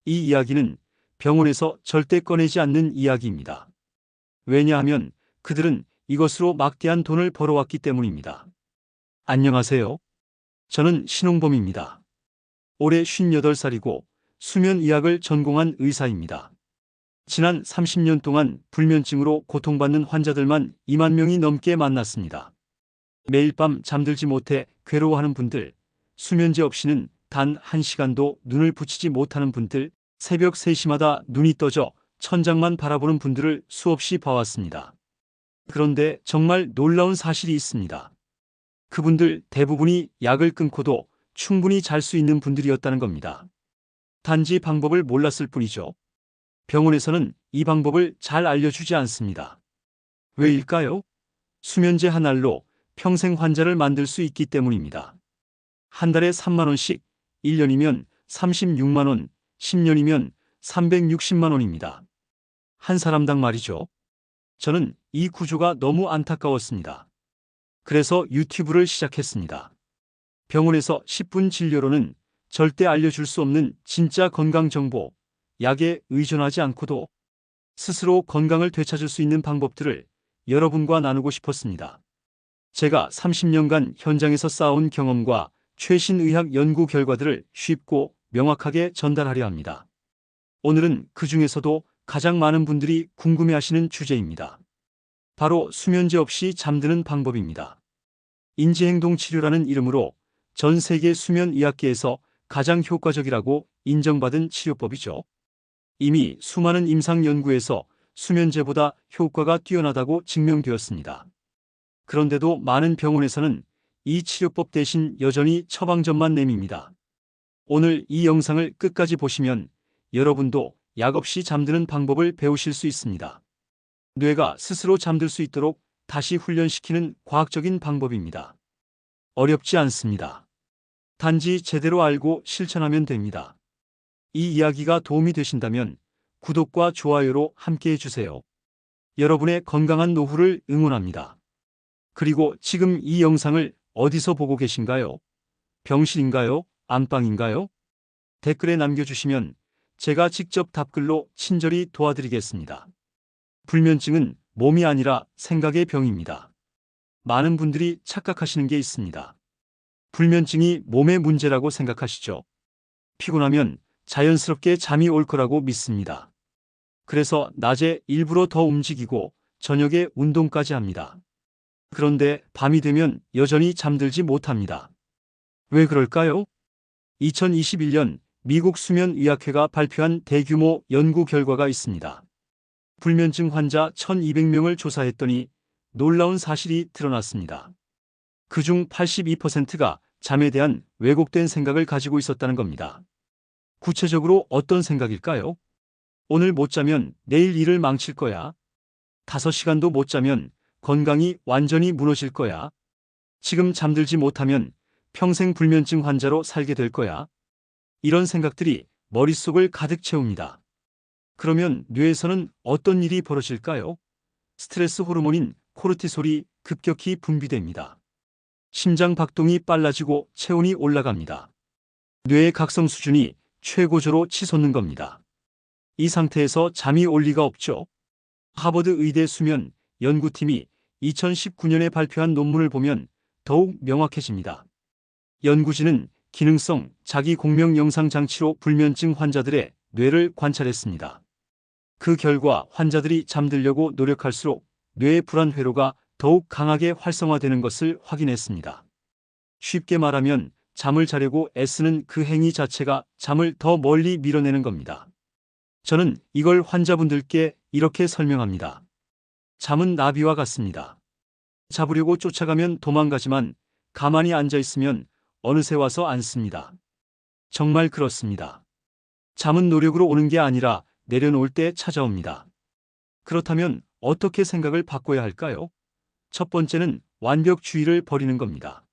이 이야기는 병원에서 절대 꺼내지 않는 이야기입니다. 왜냐하면 그들은 이것으로 막대한 돈을 벌어왔기 때문입니다. 안녕하세요. 저는 신홍범입니다. 올해 58살이고 수면의학을 전공한 의사입니다. 지난 30년 동안 불면증으로 고통받는 환자들만 2만 명이 넘게 만났습니다. 매일 밤 잠들지 못해 괴로워하는 분들, 수면제 없이는 단 1시간도 눈을 붙이지 못하는 분들, 새벽 3시마다 눈이 떠져 천장만 바라보는 분들을 수없이 봐왔습니다. 그런데 정말 놀라운 사실이 있습니다. 그분들 대부분이 약을 끊고도 충분히 잘 수 있는 분들이었다는 겁니다. 단지 방법을 몰랐을 뿐이죠. 병원에서는 이 방법을 잘 알려주지 않습니다. 왜일까요? 수면제 한 알로 평생 환자를 만들 수 있기 때문입니다. 한 달에 3만 원씩, 1년이면 36만 원, 10년이면 360만 원입니다. 한 사람당 말이죠. 저는 이 구조가 너무 안타까웠습니다. 그래서 유튜브를 시작했습니다. 병원에서 10분 진료로는 절대 알려줄 수 없는 진짜 건강 정보, 약에 의존하지 않고도 스스로 건강을 되찾을 수 있는 방법들을 여러분과 나누고 싶었습니다. 제가 30년간 현장에서 쌓아온 경험과 최신 의학 연구 결과들을 쉽고 명확하게 전달하려 합니다. 오늘은 그 중에서도 가장 많은 분들이 궁금해하시는 주제입니다. 바로 수면제 없이 잠드는 방법입니다. 인지행동 치료라는 이름으로 전 세계 수면의학계에서 가장 효과적이라고 인정받은 치료법이죠. 이미 수많은 임상 연구에서 수면제보다 효과가 뛰어나다고 증명되었습니다. 그런데도 많은 병원에서는 이 치료법 대신 여전히 처방전만 내밉니다. 오늘 이 영상을 끝까지 보시면 여러분도 약 없이 잠드는 방법을 배우실 수 있습니다. 뇌가 스스로 잠들 수 있도록 다시 훈련시키는 과학적인 방법입니다. 어렵지 않습니다. 단지 제대로 알고 실천하면 됩니다. 이 이야기가 도움이 되신다면 구독과 좋아요로 함께해 주세요. 여러분의 건강한 노후를 응원합니다. 그리고 지금 이 영상을 어디서 보고 계신가요? 병실인가요? 안방인가요? 댓글에 남겨주시면 제가 직접 답글로 친절히 도와드리겠습니다. 불면증은 몸이 아니라 생각의 병입니다. 많은 분들이 착각하시는 게 있습니다. 불면증이 몸의 문제라고 생각하시죠. 피곤하면 자연스럽게 잠이 올 거라고 믿습니다. 그래서 낮에 일부러 더 움직이고 저녁에 운동까지 합니다. 그런데 밤이 되면 여전히 잠들지 못합니다. 왜 그럴까요? 2021년 미국 수면의학회가 발표한 대규모 연구 결과가 있습니다. 불면증 환자 1200명을 조사했더니 놀라운 사실이 드러났습니다. 그중 82%가 잠에 대한 왜곡된 생각을 가지고 있었다는 겁니다. 구체적으로 어떤 생각일까요? 오늘 못 자면 내일 일을 망칠 거야. 5시간도 못 자면 건강이 완전히 무너질 거야. 지금 잠들지 못하면 평생 불면증 환자로 살게 될 거야. 이런 생각들이 머릿속을 가득 채웁니다. 그러면 뇌에서는 어떤 일이 벌어질까요? 스트레스 호르몬인 코르티솔이 급격히 분비됩니다. 심장 박동이 빨라지고 체온이 올라갑니다. 뇌의 각성 수준이 최고조로 치솟는 겁니다. 이 상태에서 잠이 올 리가 없죠. 하버드 의대 수면 연구팀이 2019년에 발표한 논문을 보면 더욱 명확해집니다. 연구진은 기능성 자기 공명 영상 장치로 불면증 환자들의 뇌를 관찰했습니다. 그 결과 환자들이 잠들려고 노력할수록 뇌의 불안 회로가 더욱 강하게 활성화되는 것을 확인했습니다. 쉽게 말하면 잠을 자려고 애쓰는 그 행위 자체가 잠을 더 멀리 밀어내는 겁니다. 저는 이걸 환자분들께 이렇게 설명합니다. 잠은 나비와 같습니다. 잡으려고 쫓아가면 도망가지만 가만히 앉아 있으면 어느새 와서 앉습니다. 정말 그렇습니다. 잠은 노력으로 오는 게 아니라 내려놓을 때 찾아옵니다. 그렇다면 어떻게 생각을 바꿔야 할까요? 첫 번째는 완벽주의를 버리는 겁니다.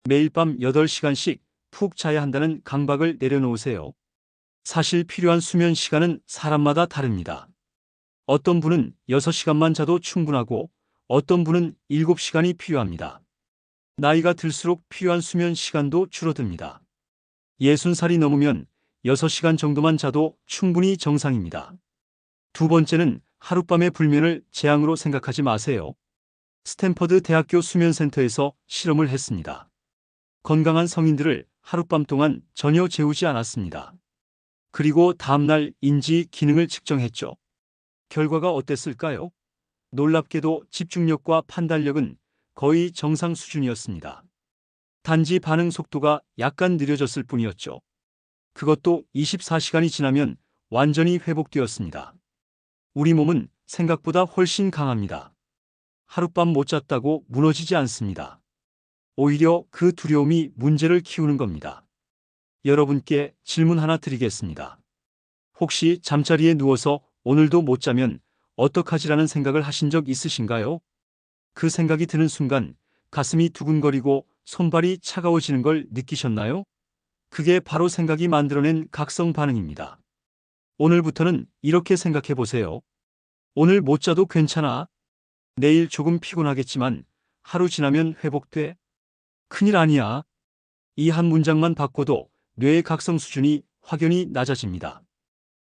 매일 밤 8시간씩 푹 자야 한다는 강박을 내려놓으세요. 사실 필요한 수면 시간은 사람마다 다릅니다. 어떤 분은 6시간만 자도 충분하고 어떤 분은 7시간이 필요합니다. 나이가 들수록 필요한 수면 시간도 줄어듭니다. 60살이 넘으면 6시간 정도만 자도 충분히 정상입니다. 두 번째는 하룻밤의 불면을 재앙으로 생각하지 마세요. 스탠퍼드 대학교 수면센터에서 실험을 했습니다. 건강한 성인들을 하룻밤 동안 전혀 재우지 않았습니다. 그리고 다음날 인지 기능을 측정했죠. 결과가 어땠을까요? 놀랍게도 집중력과 판단력은 거의 정상 수준이었습니다. 단지 반응 속도가 약간 느려졌을 뿐이었죠. 그것도 24시간이 지나면 완전히 회복되었습니다. 우리 몸은 생각보다 훨씬 강합니다. 하룻밤 못 잤다고 무너지지 않습니다. 오히려 그 두려움이 문제를 키우는 겁니다. 여러분께 질문 하나 드리겠습니다. 혹시 잠자리에 누워서 오늘도 못 자면 어떡하지라는 생각을 하신 적 있으신가요? 그 생각이 드는 순간 가슴이 두근거리고 손발이 차가워지는 걸 느끼셨나요? 그게 바로 생각이 만들어낸 각성 반응입니다. 오늘부터는 이렇게 생각해 보세요. 오늘 못 자도 괜찮아. 내일 조금 피곤하겠지만 하루 지나면 회복돼. 큰일 아니야. 이 한 문장만 바꿔도 뇌의 각성 수준이 확연히 낮아집니다.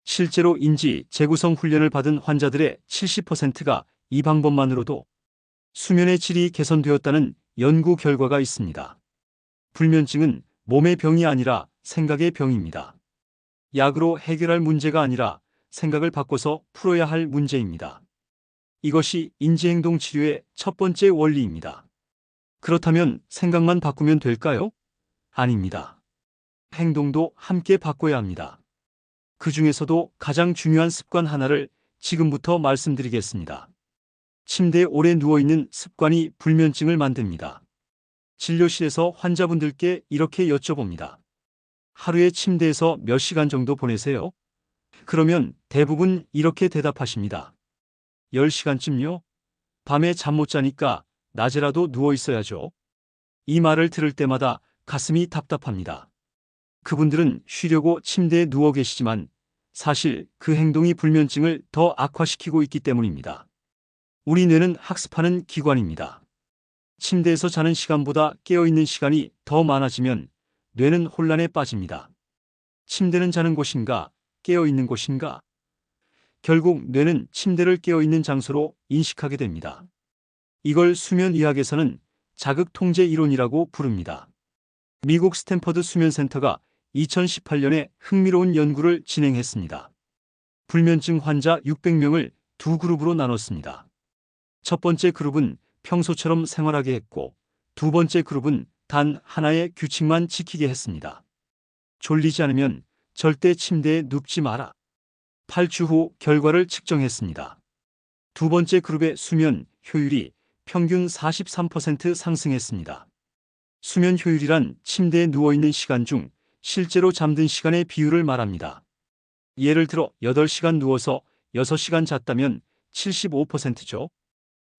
실제로 인지 재구성 훈련을 받은 환자들의 70%가 이 방법만으로도 수면의 질이 개선되었다는 연구 결과가 있습니다. 불면증은 몸의 병이 아니라 생각의 병입니다. 약으로 해결할 문제가 아니라 생각을 바꿔서 풀어야 할 문제입니다. 이것이 인지행동 치료의 첫 번째 원리입니다. 그렇다면 생각만 바꾸면 될까요? 아닙니다. 행동도 함께 바꿔야 합니다. 그 중에서도 가장 중요한 습관 하나를 지금부터 말씀드리겠습니다. 침대에 오래 누워있는 습관이 불면증을 만듭니다. 진료실에서 환자분들께 이렇게 여쭤봅니다. 하루에 침대에서 몇 시간 정도 보내세요? 그러면 대부분 이렇게 대답하십니다. 10시간쯤요? 밤에 잠 못 자니까 낮에라도 누워 있어야죠. 이 말을 들을 때마다 가슴이 답답합니다. 그분들은 쉬려고 침대에 누워 계시지만 사실 그 행동이 불면증을 더 악화시키고 있기 때문입니다. 우리 뇌는 학습하는 기관입니다. 침대에서 자는 시간보다 깨어있는 시간이 더 많아지면 뇌는 혼란에 빠집니다. 침대는 자는 곳인가, 깨어있는 곳인가? 결국 뇌는 침대를 깨어있는 장소로 인식하게 됩니다. 이걸 수면의학에서는 자극통제 이론이라고 부릅니다. 미국 스탠퍼드 수면센터가 2018년에 흥미로운 연구를 진행했습니다. 불면증 환자 600명을 두 그룹으로 나눴습니다. 첫 번째 그룹은 평소처럼 생활하게 했고 두 번째 그룹은 단 하나의 규칙만 지키게 했습니다. 졸리지 않으면 절대 침대에 눕지 마라. 8주 후 결과를 측정했습니다. 두 번째 그룹의 수면 효율이 평균 43% 상승했습니다. 수면 효율이란 침대에 누워있는 시간 중 실제로 잠든 시간의 비율을 말합니다. 예를 들어 8시간 누워서 6시간 잤다면 75%죠.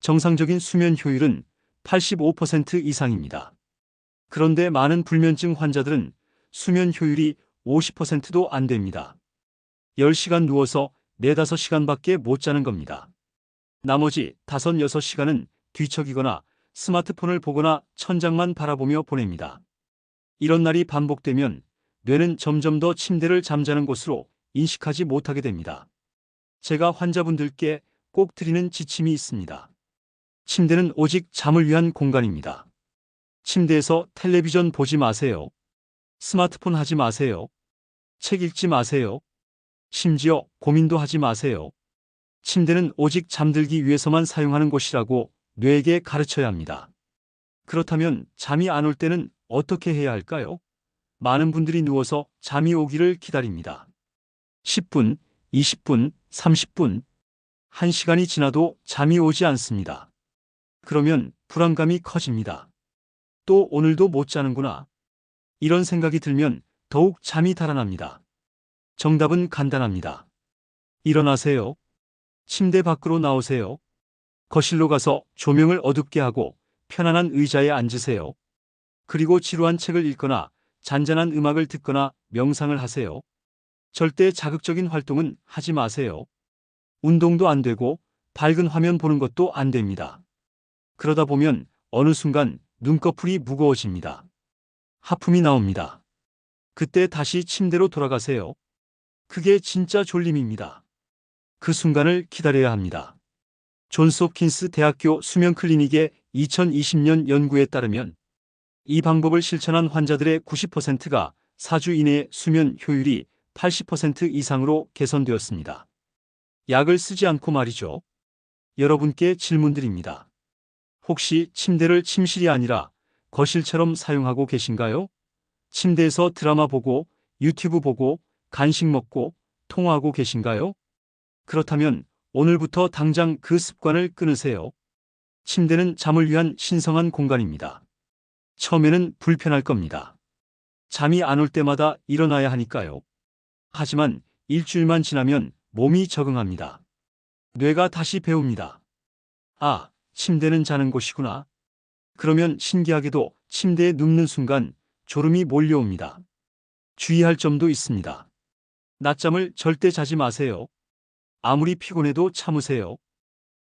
정상적인 수면 효율은 85% 이상입니다. 그런데 많은 불면증 환자들은 수면 효율이 50%도 안 됩니다. 10시간 누워서 4, 5시간밖에 못 자는 겁니다. 나머지 5, 6시간은 뒤척이거나 스마트폰을 보거나 천장만 바라보며 보냅니다. 이런 날이 반복되면 뇌는 점점 더 침대를 잠자는 곳으로 인식하지 못하게 됩니다. 제가 환자분들께 꼭 드리는 지침이 있습니다. 침대는 오직 잠을 위한 공간입니다. 침대에서 텔레비전 보지 마세요. 스마트폰 하지 마세요. 책 읽지 마세요. 심지어 고민도 하지 마세요. 침대는 오직 잠들기 위해서만 사용하는 곳이라고 뇌에게 가르쳐야 합니다. 그렇다면 잠이 안 올 때는 어떻게 해야 할까요? 많은 분들이 누워서 잠이 오기를 기다립니다. 10분, 20분, 30분, 1시간이 지나도 잠이 오지 않습니다. 그러면 불안감이 커집니다. 또 오늘도 못 자는구나. 이런 생각이 들면 더욱 잠이 달아납니다. 정답은 간단합니다. 일어나세요. 침대 밖으로 나오세요. 거실로 가서 조명을 어둡게 하고 편안한 의자에 앉으세요. 그리고 지루한 책을 읽거나 잔잔한 음악을 듣거나 명상을 하세요. 절대 자극적인 활동은 하지 마세요. 운동도 안 되고 밝은 화면 보는 것도 안 됩니다. 그러다 보면 어느 순간 눈꺼풀이 무거워집니다. 하품이 나옵니다. 그때 다시 침대로 돌아가세요. 그게 진짜 졸림입니다. 그 순간을 기다려야 합니다. 존스 홉킨스 대학교 수면 클리닉의 2020년 연구에 따르면 이 방법을 실천한 환자들의 90%가 4주 이내에 수면 효율이 80% 이상으로 개선되었습니다. 약을 쓰지 않고 말이죠. 여러분께 질문드립니다. 혹시 침대를 침실이 아니라 거실처럼 사용하고 계신가요? 침대에서 드라마 보고, 유튜브 보고, 간식 먹고, 통화하고 계신가요? 그렇다면 오늘부터 당장 그 습관을 끊으세요. 침대는 잠을 위한 신성한 공간입니다. 처음에는 불편할 겁니다. 잠이 안 올 때마다 일어나야 하니까요. 하지만 일주일만 지나면 몸이 적응합니다. 뇌가 다시 배웁니다. 아, 침대는 자는 곳이구나. 그러면 신기하게도 침대에 눕는 순간 졸음이 몰려옵니다. 주의할 점도 있습니다. 낮잠을 절대 자지 마세요. 아무리 피곤해도 참으세요.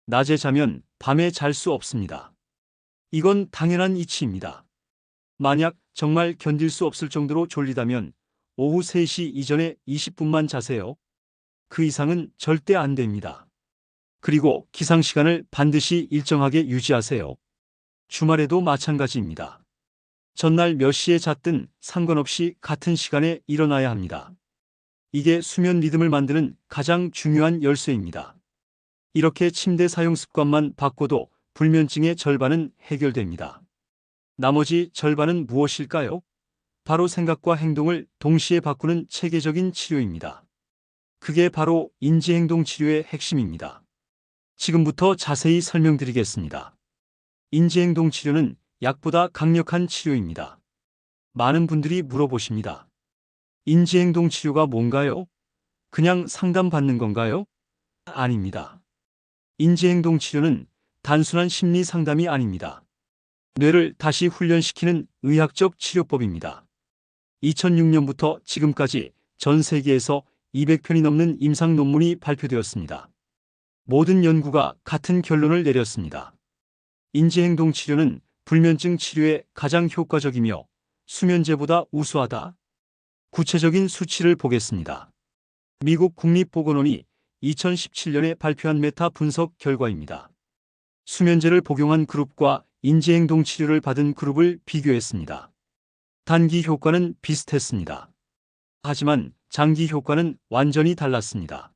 낮에 자면 밤에 잘 수 없습니다. 이건 당연한 이치입니다. 만약 정말 견딜 수 없을 정도로 졸리다면 오후 3시 이전에 20분만 자세요. 그 이상은 절대 안 됩니다. 그리고 기상 시간을 반드시 일정하게 유지하세요. 주말에도 마찬가지입니다. 전날 몇 시에 잤든 상관없이 같은 시간에 일어나야 합니다. 이게 수면 리듬을 만드는 가장 중요한 열쇠입니다. 이렇게 침대 사용 습관만 바꿔도 불면증의 절반은 해결됩니다. 나머지 절반은 무엇일까요? 바로 생각과 행동을 동시에 바꾸는 체계적인 치료입니다. 그게 바로 인지행동 치료의 핵심입니다. 지금부터 자세히 설명드리겠습니다. 인지행동 치료는 약보다 강력한 치료입니다. 많은 분들이 물어보십니다. 인지행동 치료가 뭔가요? 그냥 상담받는 건가요? 아닙니다. 인지행동 치료는 단순한 심리 상담이 아닙니다. 뇌를 다시 훈련시키는 의학적 치료법입니다. 2006년부터 지금까지 전 세계에서 200편이 넘는 임상 논문이 발표되었습니다. 모든 연구가 같은 결론을 내렸습니다. 인지행동 치료는 불면증 치료에 가장 효과적이며 수면제보다 우수하다. 구체적인 수치를 보겠습니다. 미국 국립보건원이 2017년에 발표한 메타 분석 결과입니다. 수면제를 복용한 그룹과 인지행동 치료를 받은 그룹을 비교했습니다. 단기 효과는 비슷했습니다. 하지만 장기 효과는 완전히 달랐습니다.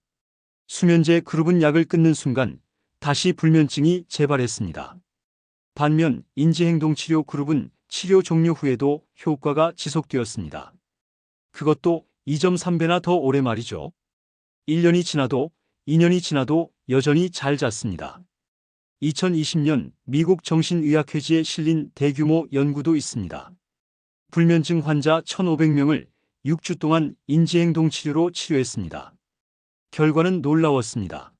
수면제 그룹은 약을 끊는 순간 다시 불면증이 재발했습니다. 반면 인지행동 치료 그룹은 치료 종료 후에도 효과가 지속되었습니다. 그것도 2.3배나 더 오래 말이죠. 1년이 지나도 2년이 지나도 여전히 잘 잤습니다. 2020년 미국 정신의학회지에 실린 대규모 연구도 있습니다. 불면증 환자 1,500명을 6주 동안 인지행동 치료로 치료했습니다. 결과는 놀라웠습니다.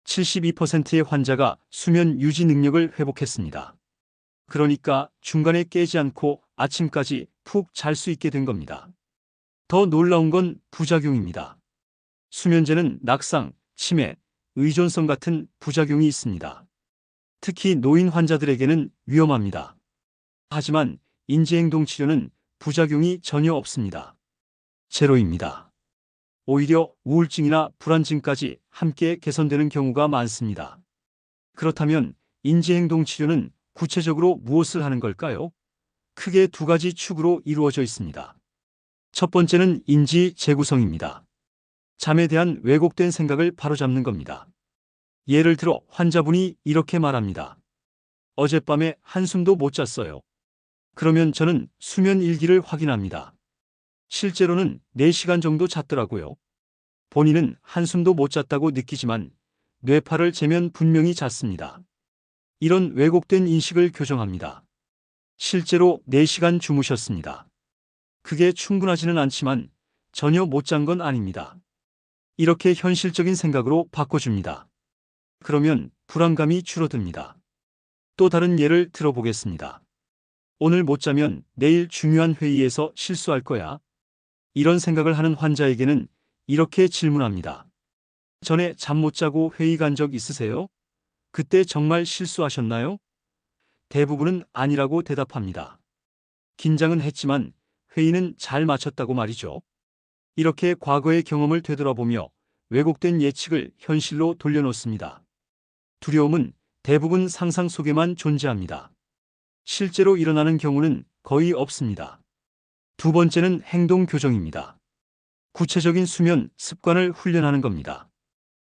72%의 환자가 수면 유지 능력을 회복했습니다. 그러니까 중간에 깨지 않고 아침까지 푹 잘 수 있게 된 겁니다. 더 놀라운 건 부작용입니다. 수면제는 낙상, 치매, 의존성 같은 부작용이 있습니다. 특히 노인 환자들에게는 위험합니다. 하지만 인지행동 치료는 부작용이 전혀 없습니다. 제로입니다. 오히려 우울증이나 불안증까지 함께 개선되는 경우가 많습니다. 그렇다면 인지행동 치료는 구체적으로 무엇을 하는 걸까요? 크게 두 가지 축으로 이루어져 있습니다. 첫 번째는 인지 재구성입니다. 잠에 대한 왜곡된 생각을 바로잡는 겁니다. 예를 들어 환자분이 이렇게 말합니다. 어젯밤에 한숨도 못 잤어요. 그러면 저는 수면 일기를 확인합니다. 실제로는 4시간 정도 잤더라고요. 본인은 한숨도 못 잤다고 느끼지만 뇌파를 재면 분명히 잤습니다. 이런 왜곡된 인식을 교정합니다. 실제로 4시간 주무셨습니다. 그게 충분하지는 않지만 전혀 못 잔 건 아닙니다. 이렇게 현실적인 생각으로 바꿔줍니다. 그러면 불안감이 줄어듭니다. 또 다른 예를 들어보겠습니다. 오늘 못 자면 내일 중요한 회의에서 실수할 거야. 이런 생각을 하는 환자에게는 이렇게 질문합니다. 전에 잠 못 자고 회의 간 적 있으세요? 그때 정말 실수하셨나요? 대부분은 아니라고 대답합니다. 긴장은 했지만 회의는 잘 마쳤다고 말이죠. 이렇게 과거의 경험을 되돌아보며 왜곡된 예측을 현실로 돌려놓습니다. 두려움은 대부분 상상 속에만 존재합니다. 실제로 일어나는 경우는 거의 없습니다. 두 번째는 행동 교정입니다. 구체적인 수면 습관을 훈련하는 겁니다.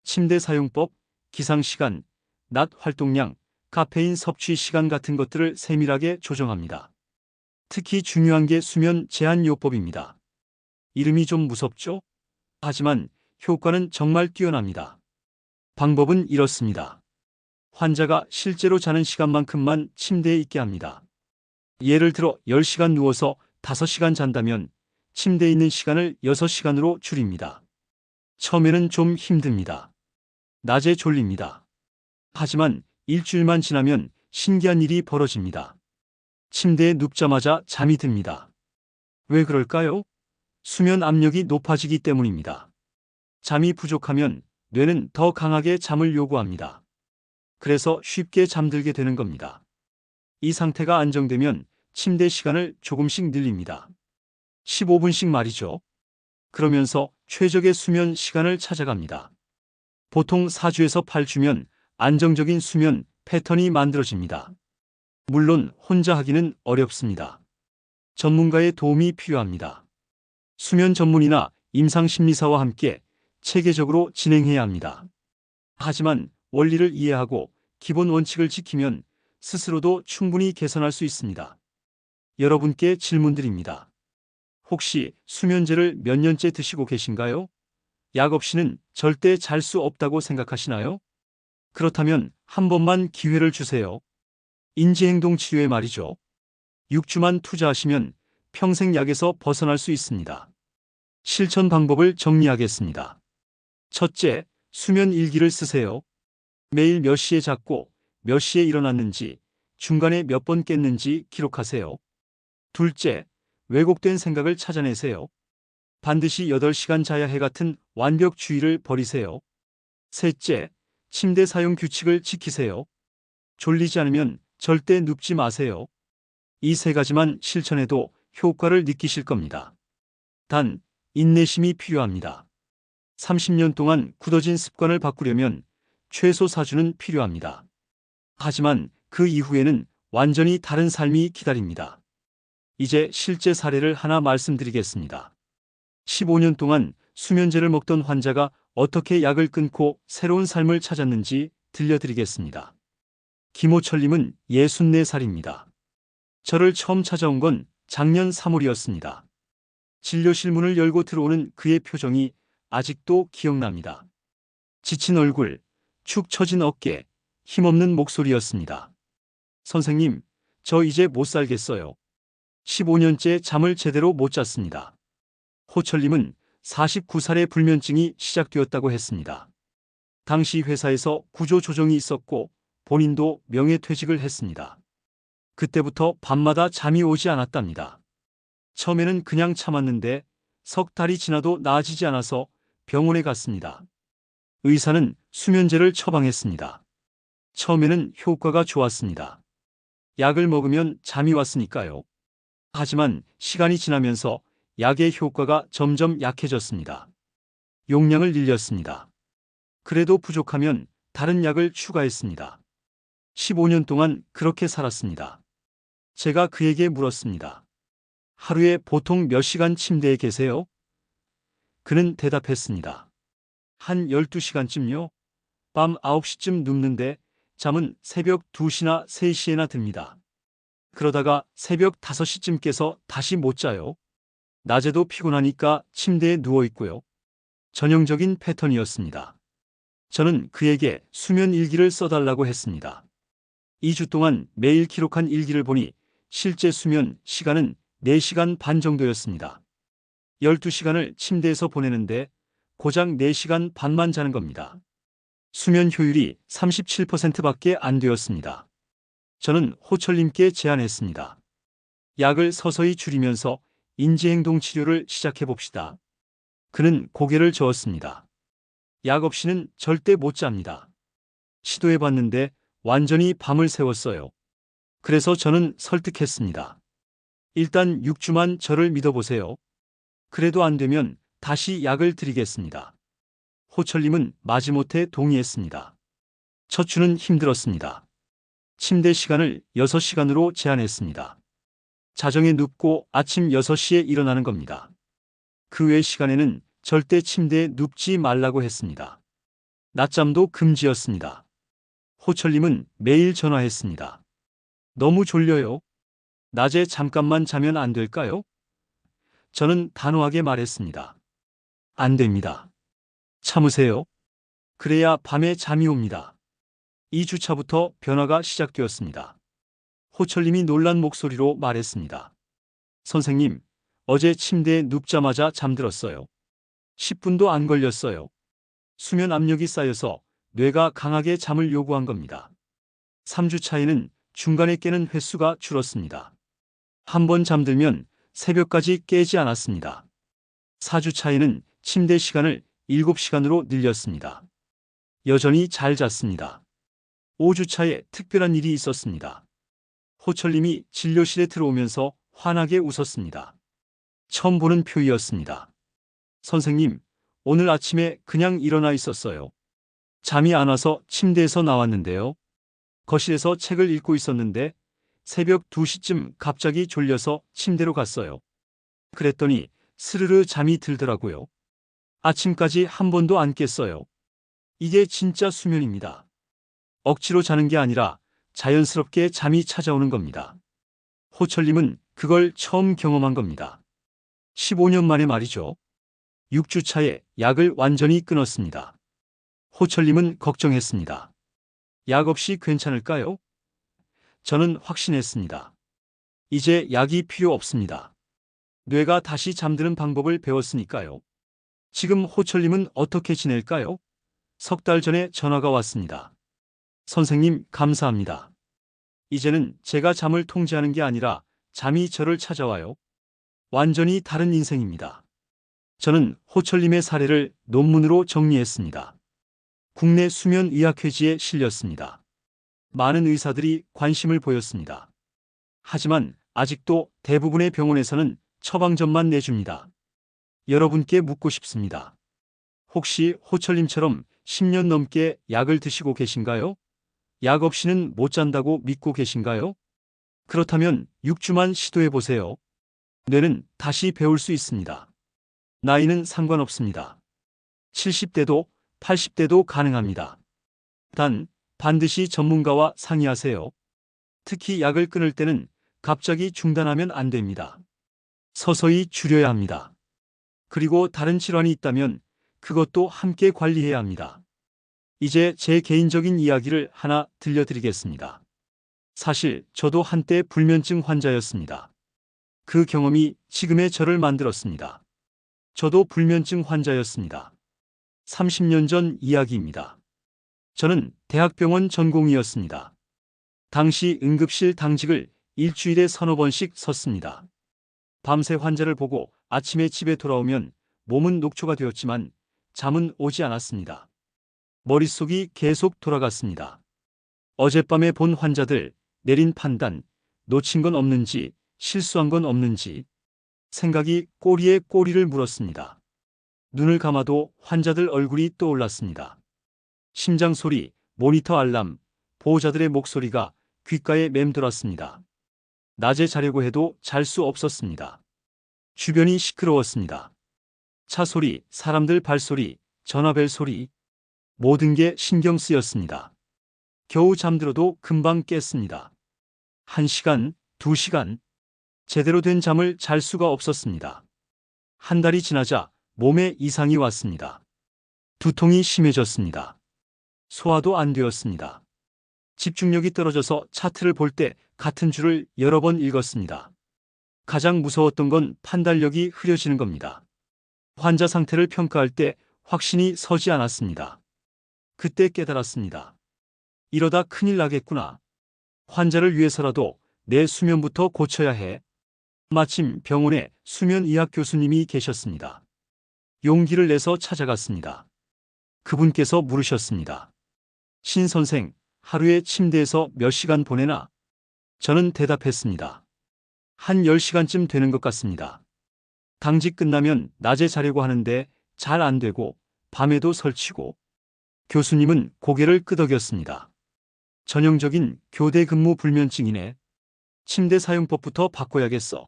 침대 사용법, 기상 시간, 낮 활동량, 카페인 섭취 시간 같은 것들을 세밀하게 조정합니다. 특히 중요한 게 수면 제한 요법입니다. 이름이 좀 무섭죠? 하지만 효과는 정말 뛰어납니다. 방법은 이렇습니다. 환자가 실제로 자는 시간만큼만 침대에 있게 합니다. 예를 들어 10시간 누워서 5시간 잔다면 침대에 있는 시간을 6시간으로 줄입니다. 처음에는 좀 힘듭니다. 낮에 졸립니다. 하지만 일주일만 지나면 신기한 일이 벌어집니다. 침대에 눕자마자 잠이 듭니다. 왜 그럴까요? 수면 압력이 높아지기 때문입니다. 잠이 부족하면 뇌는 더 강하게 잠을 요구합니다. 그래서 쉽게 잠들게 되는 겁니다. 이 상태가 안정되면 침대 시간을 조금씩 늘립니다. 15분씩 말이죠. 그러면서 최적의 수면 시간을 찾아갑니다. 보통 4주에서 8주면 안정적인 수면 패턴이 만들어집니다. 물론 혼자 하기는 어렵습니다. 전문가의 도움이 필요합니다. 수면 전문의나 임상심리사와 함께 체계적으로 진행해야 합니다. 하지만 원리를 이해하고 기본 원칙을 지키면 스스로도 충분히 개선할 수 있습니다. 여러분께 질문드립니다. 혹시 수면제를 몇 년째 드시고 계신가요? 약 없이는 절대 잘 수 없다고 생각하시나요? 그렇다면 한 번만 기회를 주세요. 인지행동 치료에 말이죠. 6주만 투자하시면 평생 약에서 벗어날 수 있습니다. 실천 방법을 정리하겠습니다. 첫째, 수면 일기를 쓰세요. 매일 몇 시에 잤고 몇 시에 일어났는지, 중간에 몇 번 깼는지 기록하세요. 둘째, 왜곡된 생각을 찾아내세요. 반드시 8시간 자야 해 같은 완벽주의를 버리세요. 셋째, 침대 사용 규칙을 지키세요. 졸리지 않으면 절대 눕지 마세요. 이 세 가지만 실천해도 효과를 느끼실 겁니다. 단, 인내심이 필요합니다. 30년 동안 굳어진 습관을 바꾸려면 최소 4주는 필요합니다. 하지만 그 이후에는 완전히 다른 삶이 기다립니다. 이제 실제 사례를 하나 말씀드리겠습니다. 15년 동안 수면제를 먹던 환자가 어떻게 약을 끊고 새로운 삶을 찾았는지 들려드리겠습니다. 김호철님은 64살입니다. 저를 처음 찾아온 건 작년 3월이었습니다. 진료실 문을 열고 들어오는 그의 표정이 아직도 기억납니다. 지친 얼굴, 축 처진 어깨, 힘없는 목소리였습니다. 선생님, 저 이제 못 살겠어요. 15년째 잠을 제대로 못 잤습니다. 호철님은 49살에 불면증이 시작되었다고 했습니다. 당시 회사에서 구조 조정이 있었고 본인도 명예퇴직을 했습니다. 그때부터 밤마다 잠이 오지 않았답니다. 처음에는 그냥 참았는데 석 달이 지나도 나아지지 않아서 병원에 갔습니다. 의사는 수면제를 처방했습니다. 처음에는 효과가 좋았습니다. 약을 먹으면 잠이 왔으니까요. 하지만 시간이 지나면서 약의 효과가 점점 약해졌습니다. 용량을 늘렸습니다. 그래도 부족하면 다른 약을 추가했습니다. 15년 동안 그렇게 살았습니다. 제가 그에게 물었습니다. 하루에 보통 몇 시간 침대에 계세요? 그는 대답했습니다. 한 12시간쯤요? 밤 9시쯤 눕는데 잠은 새벽 2시나 3시에나 듭니다. 그러다가 새벽 5시쯤 깨서 다시 못 자요. 낮에도 피곤하니까 침대에 누워 있고요. 전형적인 패턴이었습니다. 저는 그에게 수면 일기를 써달라고 했습니다. 2주 동안 매일 기록한 일기를 보니 실제 수면 시간은 4시간 반 정도였습니다. 12시간을 침대에서 보내는데 고작 4시간 반만 자는 겁니다. 수면 효율이 37%밖에 안 되었습니다. 저는 호철님께 제안했습니다. 약을 서서히 줄이면서 인지행동 치료를 시작해 봅시다. 그는 고개를 저었습니다. 약 없이는 절대 못 잡니다. 시도해 봤는데 완전히 밤을 새웠어요. 그래서 저는 설득했습니다. 일단 6주만 저를 믿어보세요. 그래도 안 되면 다시 약을 드리겠습니다. 호철님은 마지못해 동의했습니다. 첫 주는 힘들었습니다. 침대 시간을 6시간으로 제한했습니다. 자정에 눕고 아침 6시에 일어나는 겁니다. 그 외 시간에는 절대 침대에 눕지 말라고 했습니다. 낮잠도 금지였습니다. 호철님은 매일 전화했습니다. 너무 졸려요. 낮에 잠깐만 자면 안 될까요? 저는 단호하게 말했습니다. 안 됩니다. 참으세요. 그래야 밤에 잠이 옵니다. 2주차부터 변화가 시작되었습니다. 호철님이 놀란 목소리로 말했습니다. 선생님, 어제 침대에 눕자마자 잠들었어요. 10분도 안 걸렸어요. 수면 압력이 쌓여서 뇌가 강하게 잠을 요구한 겁니다. 3주 차에는 중간에 깨는 횟수가 줄었습니다. 한 번 잠들면 새벽까지 깨지 않았습니다. 4주 차에는 침대 시간을 7시간으로 늘렸습니다. 여전히 잘 잤습니다. 5주 차에 특별한 일이 있었습니다. 호철님이 진료실에 들어오면서 환하게 웃었습니다. 처음 보는 표이였습니다. 선생님, 오늘 아침에 그냥 일어나 있었어요. 잠이 안 와서 침대에서 나왔는데요. 거실에서 책을 읽고 있었는데 새벽 2시쯤 갑자기 졸려서 침대로 갔어요. 그랬더니 스르르 잠이 들더라고요. 아침까지 한 번도 안 깼어요. 이게 진짜 수면입니다. 억지로 자는 게 아니라 자연스럽게 잠이 찾아오는 겁니다. 호철님은 그걸 처음 경험한 겁니다. 15년 만에 말이죠. 6주 차에 약을 완전히 끊었습니다. 호철님은 걱정했습니다. 약 없이 괜찮을까요? 저는 확신했습니다. 이제 약이 필요 없습니다. 뇌가 다시 잠드는 방법을 배웠으니까요. 지금 호철님은 어떻게 지낼까요? 석 달 전에 전화가 왔습니다. 선생님, 감사합니다. 이제는 제가 잠을 통제하는 게 아니라 잠이 저를 찾아와요. 완전히 다른 인생입니다. 저는 호철님의 사례를 논문으로 정리했습니다. 국내 수면의학회지에 실렸습니다. 많은 의사들이 관심을 보였습니다. 하지만 아직도 대부분의 병원에서는 처방전만 내줍니다. 여러분께 묻고 싶습니다. 혹시 호철님처럼 10년 넘게 약을 드시고 계신가요? 약 없이는 못 잔다고 믿고 계신가요? 그렇다면 6주만 시도해 보세요. 뇌는 다시 배울 수 있습니다. 나이는 상관없습니다. 70대도 80대도 가능합니다. 단, 반드시 전문가와 상의하세요. 특히 약을 끊을 때는 갑자기 중단하면 안 됩니다. 서서히 줄여야 합니다. 그리고 다른 질환이 있다면 그것도 함께 관리해야 합니다. 이제 제 개인적인 이야기를 하나 들려드리겠습니다. 사실 저도 한때 불면증 환자였습니다. 그 경험이 지금의 저를 만들었습니다. 저도 불면증 환자였습니다. 30년 전 이야기입니다. 저는 대학병원 전공의였습니다. 당시 응급실 당직을 일주일에 서너 번씩 섰습니다. 밤새 환자를 보고 아침에 집에 돌아오면 몸은 녹초가 되었지만 잠은 오지 않았습니다. 머릿속이 계속 돌아갔습니다. 어젯밤에 본 환자들, 내린 판단, 놓친 건 없는지, 실수한 건 없는지, 생각이 꼬리에 꼬리를 물었습니다. 눈을 감아도 환자들 얼굴이 떠올랐습니다. 심장 소리, 모니터 알람, 보호자들의 목소리가 귓가에 맴돌았습니다. 낮에 자려고 해도 잘 수 없었습니다. 주변이 시끄러웠습니다. 차 소리, 사람들 발소리, 전화벨 소리, 모든 게 신경 쓰였습니다. 겨우 잠들어도 금방 깼습니다. 1시간, 2시간, 제대로 된 잠을 잘 수가 없었습니다. 한 달이 지나자 몸에 이상이 왔습니다. 두통이 심해졌습니다. 소화도 안 되었습니다. 집중력이 떨어져서 차트를 볼 때 같은 줄을 여러 번 읽었습니다. 가장 무서웠던 건 판단력이 흐려지는 겁니다. 환자 상태를 평가할 때 확신이 서지 않았습니다. 그때 깨달았습니다. 이러다 큰일 나겠구나. 환자를 위해서라도 내 수면부터 고쳐야 해. 마침 병원에 수면의학 교수님이 계셨습니다. 용기를 내서 찾아갔습니다. 그분께서 물으셨습니다. 신 선생, 하루에 침대에서 몇 시간 보내나? 저는 대답했습니다. 한 10시간쯤 되는 것 같습니다. 당직 끝나면 낮에 자려고 하는데 잘 안 되고 밤에도 설치고. 교수님은 고개를 끄덕였습니다. 전형적인 교대 근무 불면증이네. 침대 사용법부터 바꿔야겠어.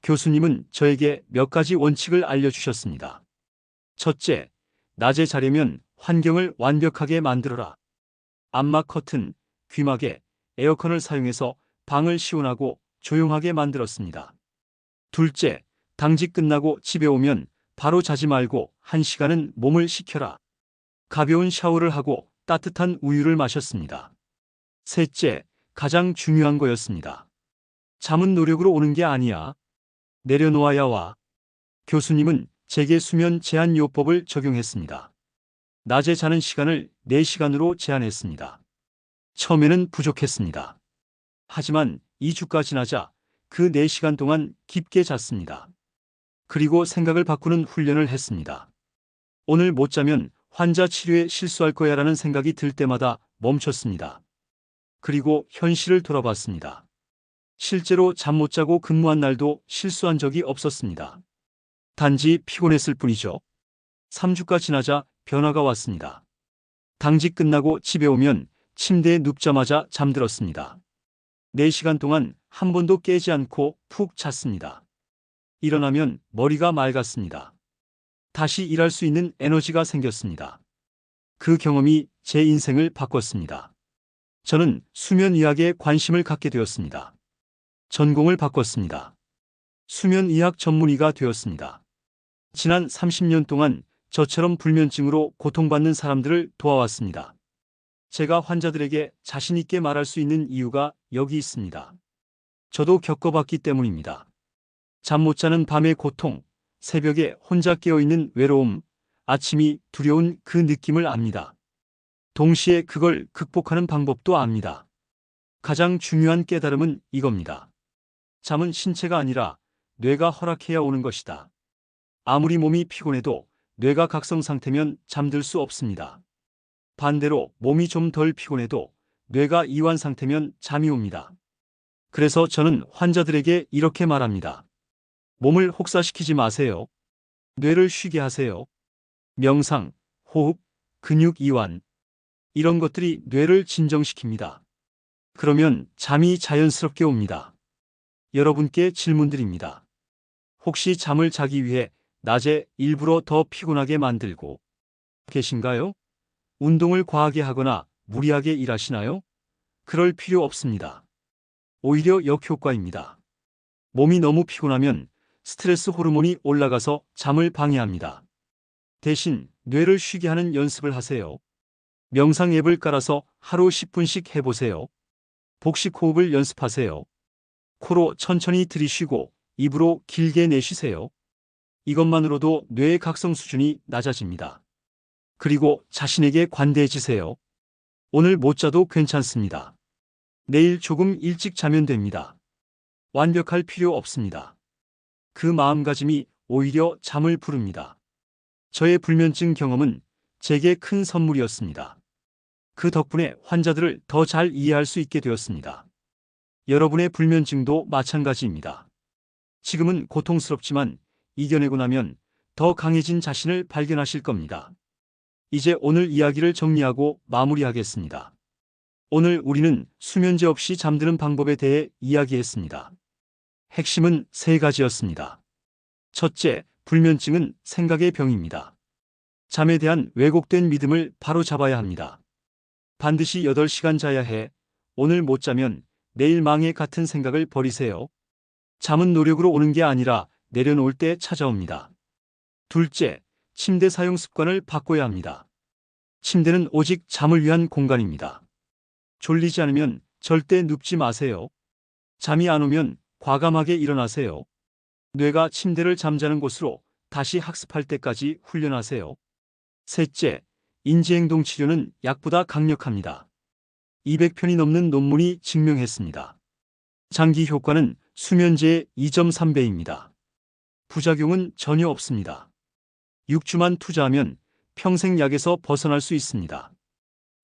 교수님은 저에게 몇 가지 원칙을 알려주셨습니다. 첫째, 낮에 자려면 환경을 완벽하게 만들어라. 암막 커튼, 귀마개, 에어컨을 사용해서 방을 시원하고 조용하게 만들었습니다. 둘째, 당직 끝나고 집에 오면 바로 자지 말고 1시간은 몸을 식혀라. 가벼운 샤워를 하고 따뜻한 우유를 마셨습니다. 셋째, 가장 중요한 거였습니다. 잠은 노력으로 오는 게 아니야. 내려놓아야 와. 교수님은 제게 수면 제한 요법을 적용했습니다. 낮에 자는 시간을 4시간으로 제한했습니다. 처음에는 부족했습니다. 하지만 2주가 지나자 그 4시간 동안 깊게 잤습니다. 그리고 생각을 바꾸는 훈련을 했습니다. 오늘 못 자면 환자 치료에 실수할 거야라는 생각이 들 때마다 멈췄습니다. 그리고 현실을 돌아봤습니다. 실제로 잠 못 자고 근무한 날도 실수한 적이 없었습니다. 단지 피곤했을 뿐이죠. 3주가 지나자 변화가 왔습니다. 당직 끝나고 집에 오면 침대에 눕자마자 잠들었습니다. 4시간 동안 한 번도 깨지 않고 푹 잤습니다. 일어나면 머리가 맑았습니다. 다시 일할 수 있는 에너지가 생겼습니다. 그 경험이 제 인생을 바꿨습니다. 저는 수면의학에 관심을 갖게 되었습니다. 전공을 바꿨습니다. 수면의학 전문의가 되었습니다. 지난 30년 동안 저처럼 불면증으로 고통받는 사람들을 도와왔습니다. 제가 환자들에게 자신 있게 말할 수 있는 이유가 여기 있습니다. 저도 겪어봤기 때문입니다. 잠 못 자는 밤의 고통, 새벽에 혼자 깨어있는 외로움, 아침이 두려운 그 느낌을 압니다. 동시에 그걸 극복하는 방법도 압니다. 가장 중요한 깨달음은 이겁니다. 잠은 신체가 아니라 뇌가 허락해야 오는 것이다. 아무리 몸이 피곤해도 뇌가 각성 상태면 잠들 수 없습니다. 반대로 몸이 좀 덜 피곤해도 뇌가 이완 상태면 잠이 옵니다. 그래서 저는 환자들에게 이렇게 말합니다. 몸을 혹사시키지 마세요. 뇌를 쉬게 하세요. 명상, 호흡, 근육 이완. 이런 것들이 뇌를 진정시킵니다. 그러면 잠이 자연스럽게 옵니다. 여러분께 질문드립니다. 혹시 잠을 자기 위해 낮에 일부러 더 피곤하게 만들고 계신가요? 운동을 과하게 하거나 무리하게 일하시나요? 그럴 필요 없습니다. 오히려 역효과입니다. 몸이 너무 피곤하면 스트레스 호르몬이 올라가서 잠을 방해합니다. 대신 뇌를 쉬게 하는 연습을 하세요. 명상 앱을 깔아서 하루 10분씩 해보세요. 복식 호흡을 연습하세요. 코로 천천히 들이쉬고 입으로 길게 내쉬세요. 이것만으로도 뇌의 각성 수준이 낮아집니다. 그리고 자신에게 관대해지세요. 오늘 못 자도 괜찮습니다. 내일 조금 일찍 자면 됩니다. 완벽할 필요 없습니다. 그 마음가짐이 오히려 잠을 부릅니다. 저의 불면증 경험은 제게 큰 선물이었습니다. 그 덕분에 환자들을 더 잘 이해할 수 있게 되었습니다. 여러분의 불면증도 마찬가지입니다. 지금은 고통스럽지만 이겨내고 나면 더 강해진 자신을 발견하실 겁니다. 이제 오늘 이야기를 정리하고 마무리하겠습니다. 오늘 우리는 수면제 없이 잠드는 방법에 대해 이야기했습니다. 핵심은 3가지였습니다. 첫째, 불면증은 생각의 병입니다. 잠에 대한 왜곡된 믿음을 바로 잡아야 합니다. 반드시 8시간 자야 해. 오늘 못 자면 내일 망해 같은 생각을 버리세요. 잠은 노력으로 오는 게 아니라 내려놓을 때 찾아옵니다. 둘째, 침대 사용 습관을 바꿔야 합니다. 침대는 오직 잠을 위한 공간입니다. 졸리지 않으면 절대 눕지 마세요. 잠이 안 오면 과감하게 일어나세요. 뇌가 침대를 잠자는 곳으로 다시 학습할 때까지 훈련하세요. 셋째, 인지행동 치료는 약보다 강력합니다. 200편이 넘는 논문이 증명했습니다. 장기 효과는 수면제의 2.3배입니다. 부작용은 전혀 없습니다. 6주만 투자하면 평생 약에서 벗어날 수 있습니다.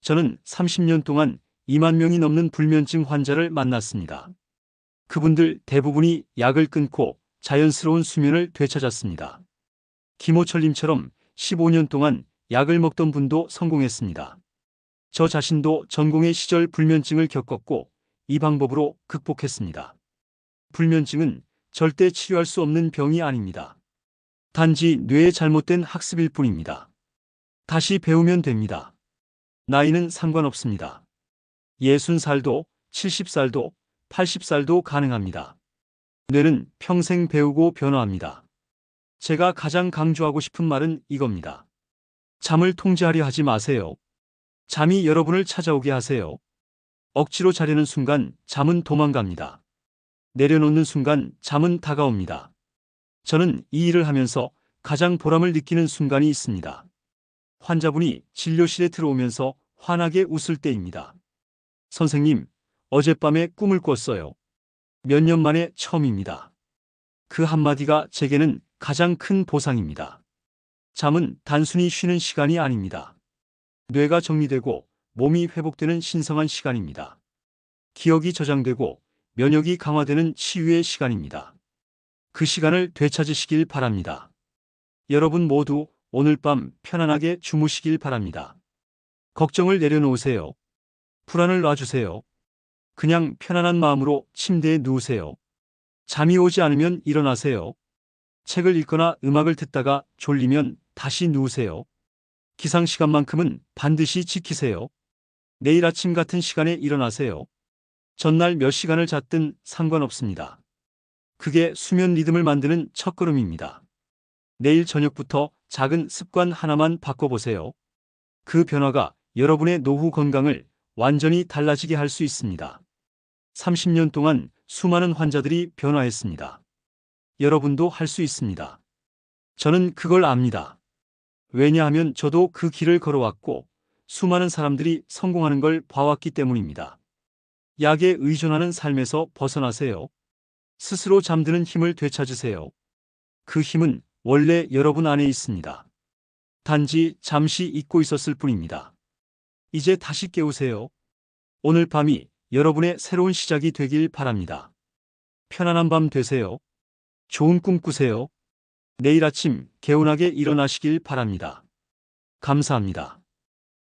저는 30년 동안 2만 명이 넘는 불면증 환자를 만났습니다. 그분들 대부분이 약을 끊고 자연스러운 수면을 되찾았습니다. 김호철님처럼 15년 동안 약을 먹던 분도 성공했습니다. 저 자신도 전공의 시절 불면증을 겪었고 이 방법으로 극복했습니다. 불면증은 절대 치료할 수 없는 병이 아닙니다. 단지 뇌의 잘못된 학습일 뿐입니다. 다시 배우면 됩니다. 나이는 상관없습니다. 60살도 70살도 80살도 가능합니다. 뇌는 평생 배우고 변화합니다. 제가 가장 강조하고 싶은 말은 이겁니다. 잠을 통제하려 하지 마세요. 잠이 여러분을 찾아오게 하세요. 억지로 자려는 순간 잠은 도망갑니다. 내려놓는 순간 잠은 다가옵니다. 저는 이 일을 하면서 가장 보람을 느끼는 순간이 있습니다. 환자분이 진료실에 들어오면서 환하게 웃을 때입니다. 선생님, 어젯밤에 꿈을 꿨어요. 몇 년 만에 처음입니다. 그 한마디가 제게는 가장 큰 보상입니다. 잠은 단순히 쉬는 시간이 아닙니다. 뇌가 정리되고 몸이 회복되는 신성한 시간입니다. 기억이 저장되고 면역이 강화되는 치유의 시간입니다. 그 시간을 되찾으시길 바랍니다. 여러분 모두 오늘 밤 편안하게 주무시길 바랍니다. 걱정을 내려놓으세요. 불안을 놔주세요. 그냥 편안한 마음으로 침대에 누우세요. 잠이 오지 않으면 일어나세요. 책을 읽거나 음악을 듣다가 졸리면 다시 누우세요. 기상시간만큼은 반드시 지키세요. 내일 아침 같은 시간에 일어나세요. 전날 몇 시간을 잤든 상관없습니다. 그게 수면 리듬을 만드는 첫걸음입니다. 내일 저녁부터 작은 습관 하나만 바꿔보세요. 그 변화가 여러분의 노후 건강을 완전히 달라지게 할 수 있습니다. 30년 동안 수많은 환자들이 변화했습니다. 여러분도 할 수 있습니다. 저는 그걸 압니다. 왜냐하면 저도 그 길을 걸어왔고 수많은 사람들이 성공하는 걸 봐왔기 때문입니다. 약에 의존하는 삶에서 벗어나세요. 스스로 잠드는 힘을 되찾으세요. 그 힘은 원래 여러분 안에 있습니다. 단지 잠시 잊고 있었을 뿐입니다. 이제 다시 깨우세요. 오늘 밤이 여러분의 새로운 시작이 되길 바랍니다. 편안한 밤 되세요. 좋은 꿈 꾸세요. 내일 아침 개운하게 일어나시길 바랍니다. 감사합니다.